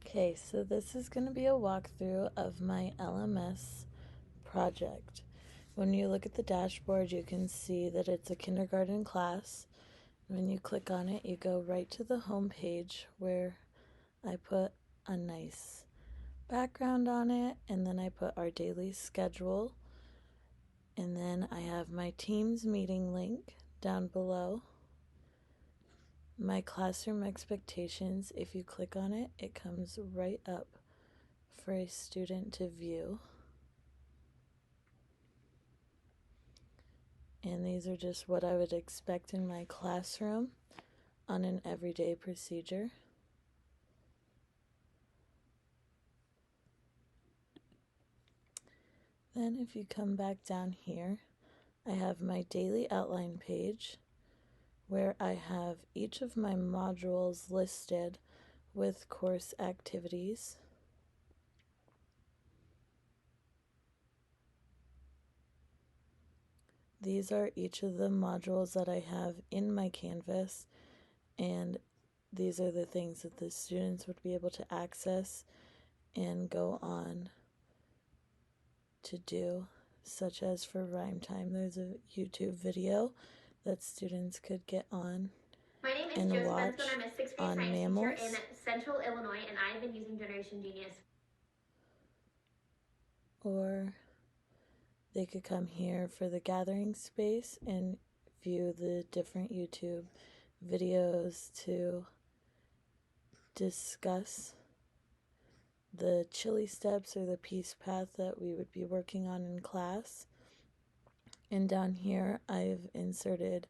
Okay, so this is going to be a walkthrough of my LMS project. When you look at the dashboard, you can see that it's a kindergarten class. When you click on it, you go right to the home page where I put a nice background on it, and then I put our daily schedule, and then I have my Teams meeting link down below. My classroom expectations, if you click on it, it comes right up for a student to view. And these are just what I would expect in my classroom on an everyday procedure. Then if you come back down here, I have my daily outline page where I have each of my modules listed with course activities. These are each of the modules that I have in my Canvas, and these are the things that the students would be able to access and go on to do, such as for rhyme time. There's a YouTube video that students could get on and watch I'm a sixth grade on science mammals. teacher in Central Illinois, and I've been using Generation Genius. Or they could come here for the gathering space and view the different YouTube videos to discuss the chili steps or the peace path that we would be working on in class. And down here I've inserted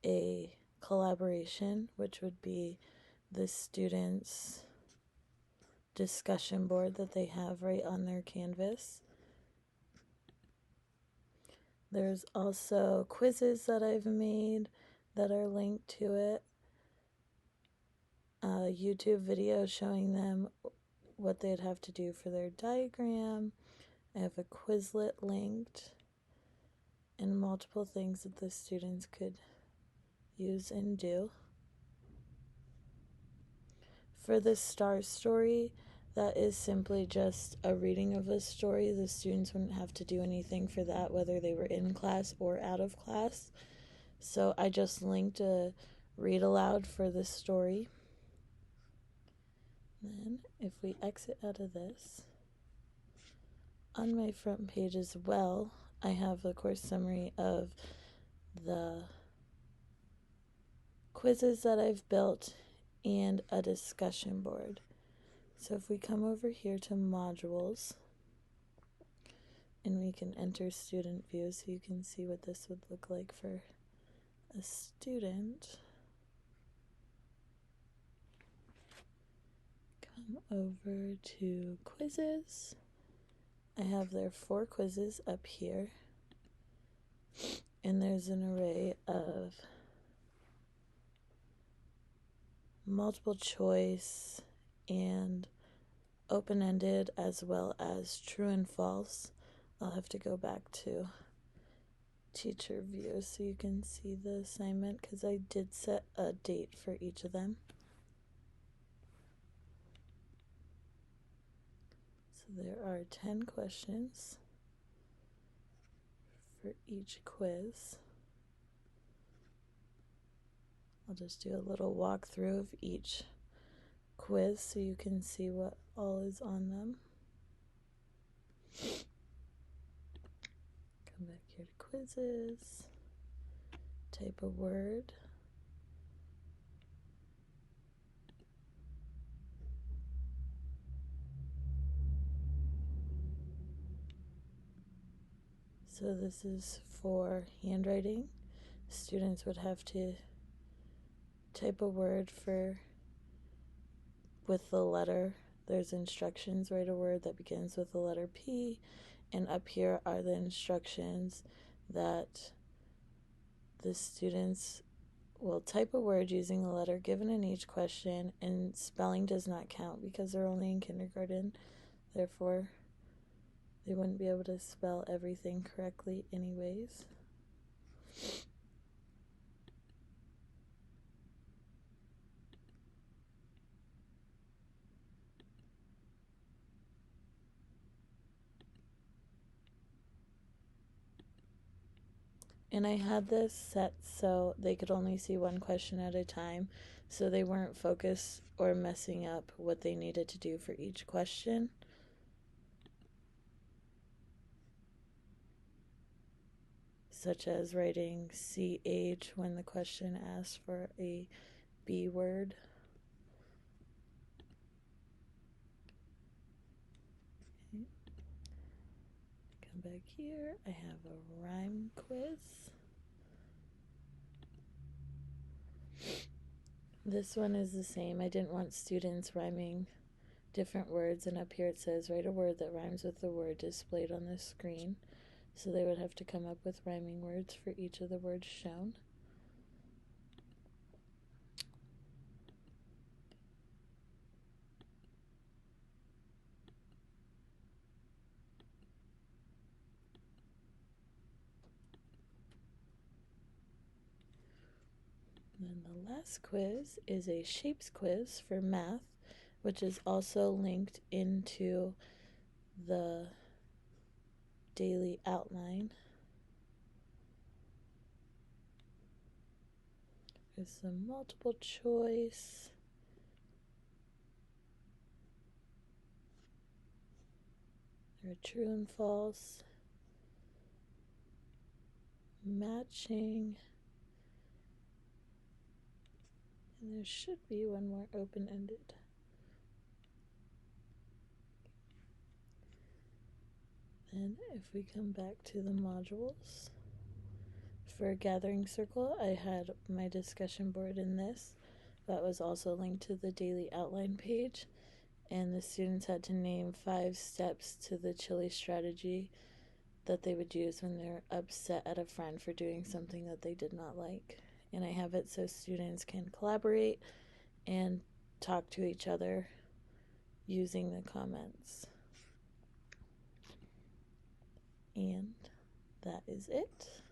a collaboration, which would be the students' discussion board that they have right on their Canvas. There's also quizzes that I've made that are linked to it. A YouTube video showing them what they'd have to do for their diagram. I have a Quizlet linked, and multiple things that the students could use and do. For the star story, that is simply just a reading of a story. The students wouldn't have to do anything for that, whether they were in class or out of class. So I just linked a read aloud for the story. Then if we exit out of this, on my front page as well, I have the course summary of the quizzes that I've built and a discussion board. So if we come over here to modules, and we can enter student view so you can see what this would look like for a student. Come over to quizzes. I have their 4 quizzes up here, and there's an array of multiple choice and open-ended, as well as true and false. I'll have to go back to teacher view so you can see the assignment, because I did set a date for each of them. So there are 10 questions for each quiz. I'll just do a little walkthrough of each quiz so you can see what all is on them. Come back here to quizzes, type a word, so this is for handwriting. Students would have to type a word with the letter. There's instructions, write a word that begins with the letter P, and up here are the instructions that the students will type a word using the letter given in each question, and spelling does not count because they're only in kindergarten. Therefore, they wouldn't be able to spell everything correctly anyways. And I had this set so they could only see one question at a time, so they weren't focused or messing up what they needed to do for each question. Such as writing CH when the question asks for a B word. Okay. Come back here. I have a rhyme quiz. This one is the same. I didn't want students rhyming different words, and up here it says write a word that rhymes with the word displayed on the screen. So they would have to come up with rhyming words for each of the words shown. And then the last quiz is a shapes quiz for math, which is also linked into the daily outline. There's some multiple choice. There are true and false. Matching. And there should be one more open-ended. And if we come back to the modules, for a gathering circle, I had my discussion board in this. That was also linked to the daily outline page. And the students had to name 5 steps to the chili strategy that they would use when they're upset at a friend for doing something that they did not like. And I have it so students can collaborate and talk to each other using the comments. And that is it.